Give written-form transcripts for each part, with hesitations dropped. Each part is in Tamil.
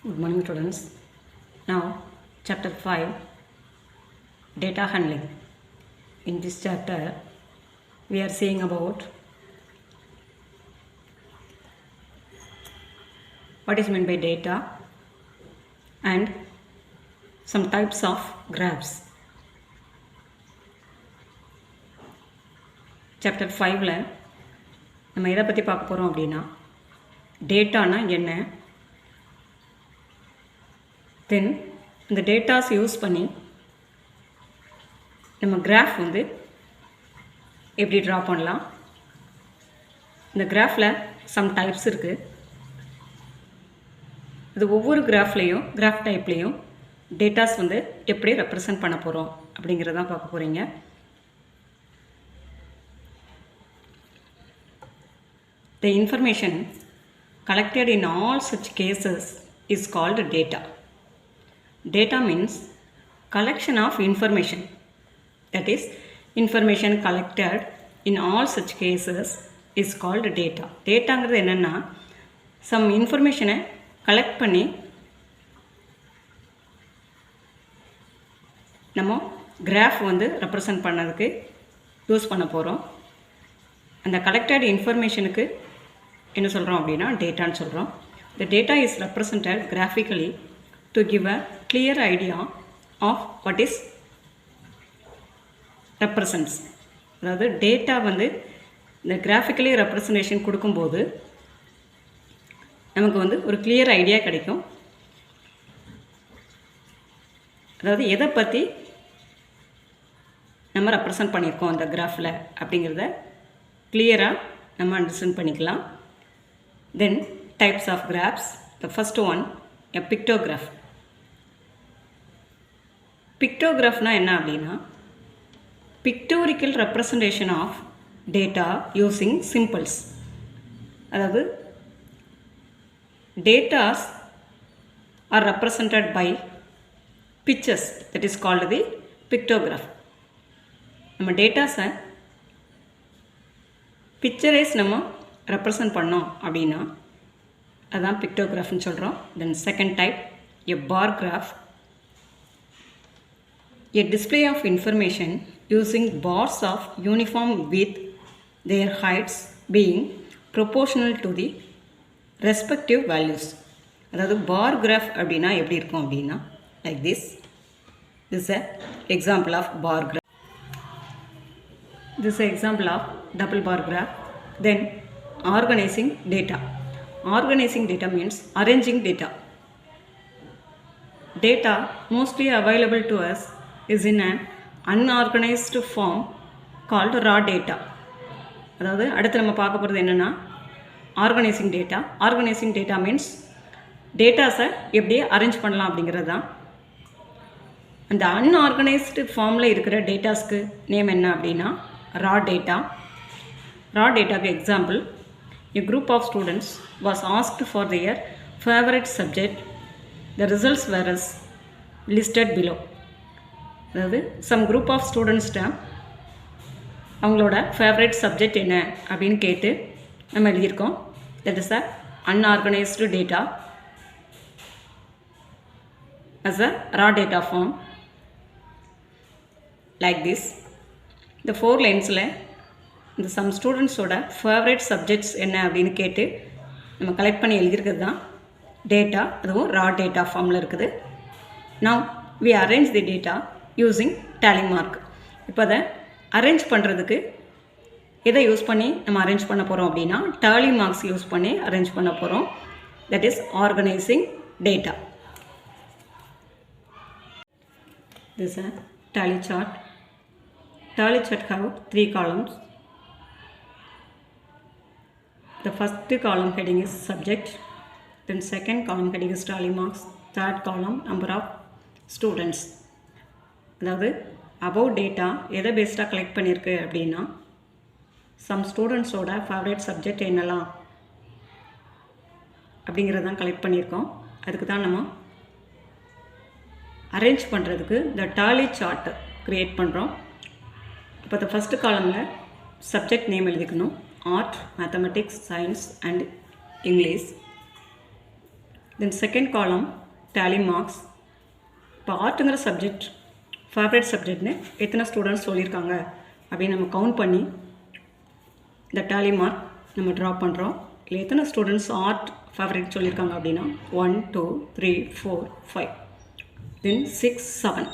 Good morning students. Now chapter 5, data handling. In this chapter we are seeing about what is meant by data and some types of graphs. Chapter 5ல நம்ம எதை பற்றி பார்க்க போகிறோம் அப்படின்னா டேட்டானா என்ன, தென் இந்த டேட்டாஸ் யூஸ் பண்ணி நம்ம கிராஃப் எப்படி ட்ரா பண்ணலாம், இந்த கிராஃபில் சம் டைப்ஸ் இருக்குது, இது ஒவ்வொரு கிராஃப் டைப்லேயும் டேட்டாஸ் எப்படி ரெப்ரசன்ட் பண்ண போகிறோம் அப்படிங்கிறதான் பார்க்க போகிறீங்க. The information collected in all such cases is called data. Data means collection of information. That is, information collected in all such cases is called data. Dataங்கிறது என்னன்னா some information கலெக்ட் பண்ணி நம்ம கிராஃப் ரெப்ரசன்ட் பண்ணதுக்கு யூஸ் பண்ண போகிறோம். அந்த கலெக்டட் இன்ஃபர்மேஷனுக்கு என்ன சொல்கிறோம் அப்படின்னா டேட்டான்னு சொல்கிறோம். The data is represented graphically to give a clear idea of what is represents. அதாவது டேட்டா இந்த கிராஃபிக்கலி ரெப்ரசன்டேஷன் கொடுக்கும்போது நமக்கு ஒரு கிளியர் ஐடியா கிடைக்கும். அதாவது எதை பற்றி நம்ம ரெப்ரசன்ட் பண்ணியிருக்கோம் அந்த கிராஃபில் அப்படிங்கிறத கிளியராக நம்ம அண்டர்ஸ்டாண்ட் பண்ணிக்கலாம். Then types of graphs. The first one, a pictograph. Pictographனா என்ன அப்படின்னா pictorial representation of data using symbols. அதாவது datas are represented by pictures, that is called the pictograph. நம்ம டேட்டாஸை பிக்சரைஸ் நம்ம ரெப்ரசன்ட் பண்ணோம் அப்படின்னா அதுதான் பிக்டோகிராஃப்னு சொல்கிறோம். Then second type, a bar graph. A display of information using bars of uniform with their heights being proportional to the respective values. அதாவது பார் கிராஃப் அப்படின்னா எப்படி இருக்கும் அப்படின்னா like this is a example of bar graph. This is an example of double bar graph. Then organizing data. Organizing data means arranging data. Data mostly available to us is in an unorganized form called raw data. அதாவது அடுத்து நம்ம பார்க்க போகிறது என்னென்னா organizing data. Organizing data means டேட்டாஸை எப்படி அரேஞ்ச் பண்ணலாம் அப்படிங்கிறது தான். அந்த அன்ஆர்கனைஸ்டு ஃபார்மில் இருக்கிற டேட்டாஸ்க்கு நேம் என்ன அப்படின்னா raw data. Raw data example, a group of students was asked for their favorite subject. The results were as listed below. அதாவது some group of students அவங்களோட ஃபேவரட் சப்ஜெக்ட் என்ன அப்படின்னு கேட்டு நம்ம எழுதியிருக்கோம். that is a unorganized data as a raw data form like this. இந்த 4 லைன்ஸில் இந்த சம் ஸ்டூடெண்ட்ஸோட ஃபேவரட் சப்ஜெக்ட்ஸ் என்ன அப்படின்னு கேட்டு நம்ம கலெக்ட் பண்ணி எழுதியிருக்கிறது தான் டேட்டா. அதுவும் ரா டேட்டா ஃபார்மில் இருக்குது. Now we arrange the data using tally mark. இப்போ அதை அரேஞ்ச் பண்ணுறதுக்கு எதை யூஸ் பண்ணி நம்ம அரேஞ்ச் பண்ண போகிறோம் அப்படின்னா டேலி மார்க்ஸ் யூஸ் பண்ணி அரேஞ்ச் பண்ண போகிறோம். That is organising data. This a tally chart. Tally chart have 3 columns. The first column heading is subject, then second column heading is tally marks, third column number of students. அதாவது above data எதை பேஸ்டாக கலெக்ட் பண்ணியிருக்கு அப்படின்னா சம் ஸ்டூடெண்ட்ஸோட ஃபேவரட் சப்ஜெக்ட் என்னலாம் அப்படிங்கிறதான் கலெக்ட் பண்ணியிருக்கோம். அதுக்கு தான் நம்ம அரேஞ்ச் பண்ணுறதுக்கு இந்த டாலி சார்ட் க்ரியேட் பண்ணுறோம். இப்போ இந்த ஃபஸ்ட்டு காலமில் சப்ஜெக்ட் நேம் எழுதிக்கணும். Art, mathematics, science and English. Then second column tally marks. இப்போ ஆர்ட்டுங்கிற சப்ஜெக்ட் ஃபேவரட் சப்ஜெக்ட்னு எத்தனை ஸ்டூடெண்ட்ஸ் சொல்லியிருக்காங்க அப்படின்னு நம்ம கவுண்ட் பண்ணி இந்த டேலி மார்க் நம்ம ட்ரா பண்ணுறோம். இல்லை எத்தனை ஸ்டூடெண்ட்ஸ் ஆர்ட் ஃபேவரட் சொல்லியிருக்காங்க அப்படின்னா 1 2 3 4 5 தென் 6 7.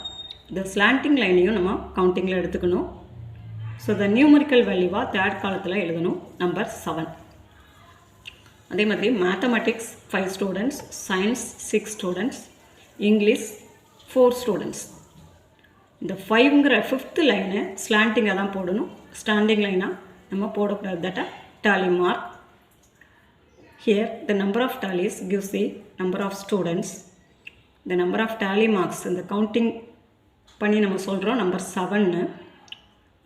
இந்த ஸ்லாண்டிங் லைனையும் நம்ம கவுண்டிங்கில் எடுத்துக்கணும். ஸோ த நியூமரிக்கல் வேல்யூவாக தேர்ட் காலத்தில் எழுதணும் நம்பர் 7. அதே மாதிரி mathematics 5 students, science 6 students, English 4 students. இந்த 5ங்கிற 5th லைனை ஸ்லாண்டிங்காக தான் போடணும். ஸ்டாண்டிங் லைனாக நம்ம போடக்கூடாது. That tally mark. Here the number of tallies gives the number of students. The number of tally marks இந்த கவுண்டிங் பண்ணி நம்ம சொல்கிறோம் நம்பர் 7ன்னு.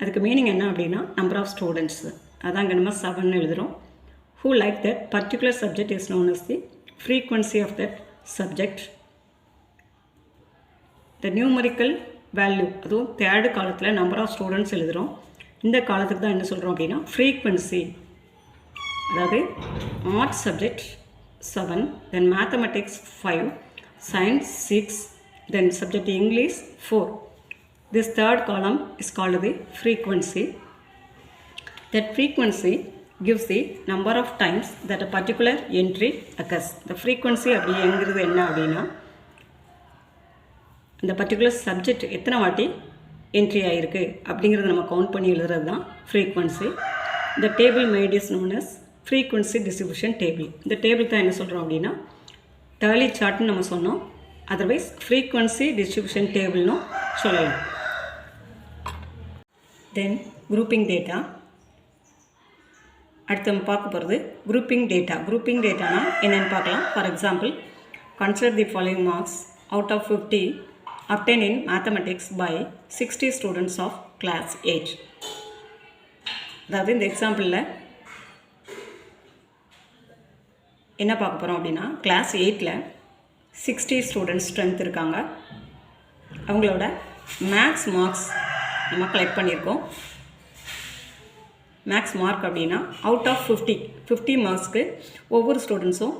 அதுக்கு மீனிங் என்ன அப்படின்னா நம்பர் ஆஃப் ஸ்டூடெண்ட்ஸு. அதான் இங்கே நம்ம 7ன்னு எழுதுகிறோம். Who like that particular subject is known as the frequency of that subject. The numerical value, அதுவும் தேர்டு காலத்தில் நம்பர் ஆஃப் ஸ்டூடெண்ட்ஸ் எழுதுகிறோம். இந்த காலத்துக்கு தான் என்ன சொல்கிறோம் அப்படின்னா ஃப்ரீக்வன்சி. அதாவது art subject 7, then mathematics 5, science 6, then subject English 4. This third column is called the frequency. That frequency gives the number of times that a particular entry occurs. The frequency அப்படிங்கிறது என்ன அப்படின்னா இந்த பர்டிகுலர் சப்ஜெக்ட் எத்தனை வாட்டி என்ட்ரி ஆகிருக்கு அப்படிங்கிறத நம்ம கவுண்ட் பண்ணி எழுதுறது தான் ஃப்ரீக்வன்சி. இந்த table made is known as frequency distribution table. இந்த டேபிள் தான் என்ன சொல்கிறோம் அப்படின்னா டேலி சார்ட்னு நம்ம சொன்னோம். அதர்வைஸ் ஃப்ரீக்வன்சி டிஸ்ட்ரிபியூஷன் டேபிள்னு சொல்லலாம். தென் குரூப்பிங் டேட்டா. அடுத்து நம்ம பார்க்க போகிறது குரூப்பிங் டேட்டா. குரூப்பிங் டேட்டானா என்னென்னு பார்க்கலாம். For example, consider the following marks out of 50 obtained in mathematics by 60 students of class 8. அதாவது இந்த எக்ஸாம்பிளில் என்ன பார்க்க போகிறோம் அப்படின்னா கிளாஸ் 8ல் 60 ஸ்டூடெண்ட்ஸ் ஸ்ட்ரென்த் இருக்காங்க. அவங்களோட மேக்ஸ் மார்க்ஸ் நம்ம கலெக்ட் பண்ணியிருக்கோம். மேக்ஸ் மார்க் அப்படின்னா அவுட் ஆஃப் 50 மார்க்ஸ்க்கு ஒவ்வொரு ஸ்டூடெண்ட்ஸும்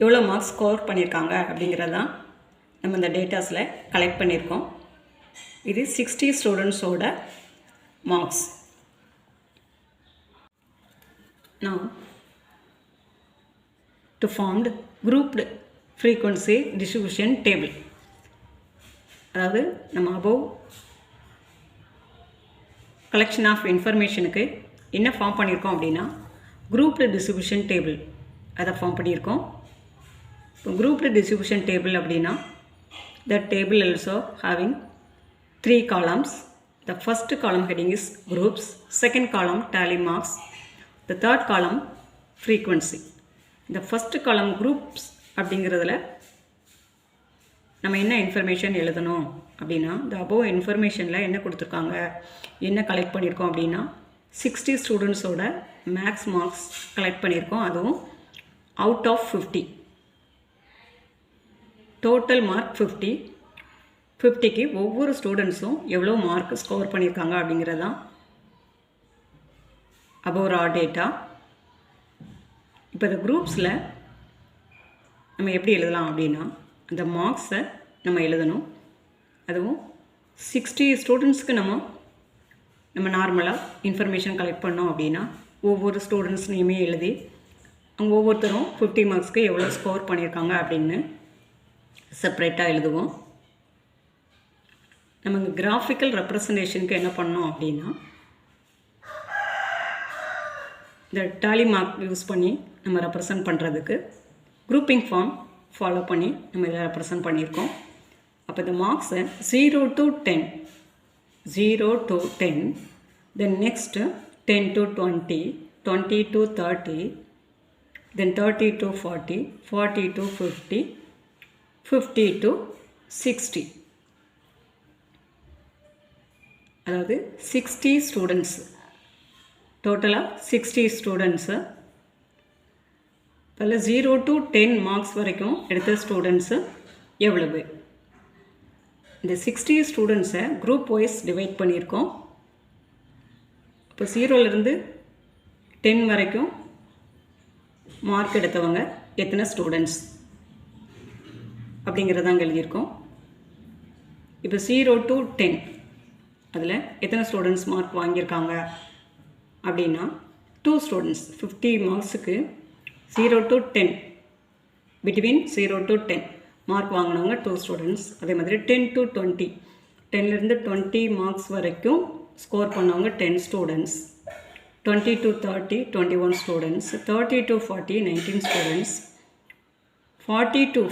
எவ்வளோ மார்க்ஸ் ஸ்கோர் பண்ணியிருக்காங்க அப்படிங்கிறது தான் நம்ம இந்த டேட்டாஸில் கலெக்ட் பண்ணியிருக்கோம். இது 60 ஸ்டூடெண்ட்ஸோட marks. Now to formed grouped frequency distribution table. அதாவது நம்ம above collection of informationக்கு என்ன ஃபார்ம் பண்ணியிருக்கோம் அப்படின்னா grouped distribution table அதை ஃபார்ம் பண்ணியிருக்கோம். இப்போ grouped distribution table அப்படின்னா the table also having 3 columns. The first column heading is groups, second column tally marks, the third column frequency. The first column groups அப்படிங்கிறதுல நம்ம என்ன இன்ஃபர்மேஷன் எழுதணும் அப்படின்னா இந்த அபோவ் இன்ஃபர்மேஷனில் என்ன கொடுத்துருக்காங்க, என்ன கலெக்ட் பண்ணியிருக்கோம் அப்படின்னா 60 ஸ்டூடெண்ட்ஸோட மேக்ஸ் மார்க்ஸ் கலெக்ட் பண்ணியிருக்கோம். அதுவும் அவுட் ஆஃப் 50. Total mark 50. 50க்கு ஒவ்வொரு ஸ்டூடெண்ட்ஸும் எவ்வளோ மார்க் ஸ்கோர் பண்ணியிருக்காங்க அப்படிங்கிறது தான் அபோவ் ரா டேட்டா. இப்போ இந்த குரூப்ஸில் நம்ம எப்படி எழுதலாம் அப்படின்னா அந்த மார்க்ஸை நம்ம எழுதணும். அதுவும் 60 ஸ்டூடெண்ட்ஸ்க்கு நம்ம நார்மலாக இன்ஃபர்மேஷன் கலெக்ட் பண்ணோம் அப்படின்னா ஒவ்வொரு ஸ்டூடெண்ட்ஸ் நேமே எழுதி அவங்க ஒவ்வொருத்தரும் 50 மார்க்ஸ்க்கு எவ்வளோ ஸ்கோர் பண்ணியிருக்காங்க அப்படின்னு செப்ரேட்டாக எழுதுவோம். நம்ம இங்கே கிராஃபிக்கல் ரெப்ரசன்டேஷனுக்கு என்ன பண்ணோம் அப்படின்னா இந்த டாலி மார்க் யூஸ் பண்ணி நம்ம ரெப்ரசன்ட் பண்ணுறதுக்கு குரூப்பிங் ஃபார்ம் ஃபாலோ பண்ணி நம்ம இதில் ரெப்ரசன்ட் பண்ணியிருக்கோம். அப்போ இந்த மார்க்ஸை 0 to 10, then next 10 to 20, 20 to 30, then 30 to 40, 40 to 50, 50 to 60. அதாவது 60 ஸ்டூடெண்ட்ஸு, டோட்டலாக 60 ஸ்டூடெண்ட்ஸு. அதில் 0 to 10 மார்க்ஸ் வரைக்கும் எடுத்த ஸ்டூடெண்ட்ஸு எவ்வளவு? இந்த 60 ஸ்டூடெண்ட்ஸை குரூப் வைஸ் டிவைட் பண்ணியிருக்கோம். இப்போ 0லேருந்து 10 வரைக்கும் மார்க் எடுத்தவங்க எத்தனை ஸ்டூடெண்ட்ஸ் அப்படிங்கிறதாங்க எழுதியிருக்கோம். இப்போ 0 to 10 அதில் எத்தனை ஸ்டூடெண்ட்ஸ் மார்க் வாங்கியிருக்காங்க அப்படின்னா 2 students. 50 மார்க்ஸுக்கு 0 to 10 between 0 to 10 mark வாங்கினவங்க 2 ஸ்டூடெண்ட்ஸ். அதே மாதிரி 10 to 20 10லேருந்து 20 மார்க்ஸ் வரைக்கும் ஸ்கோர் பண்ணவங்க 10 students. 20 to 30 21 students. 30 to 40 19 students. 40 to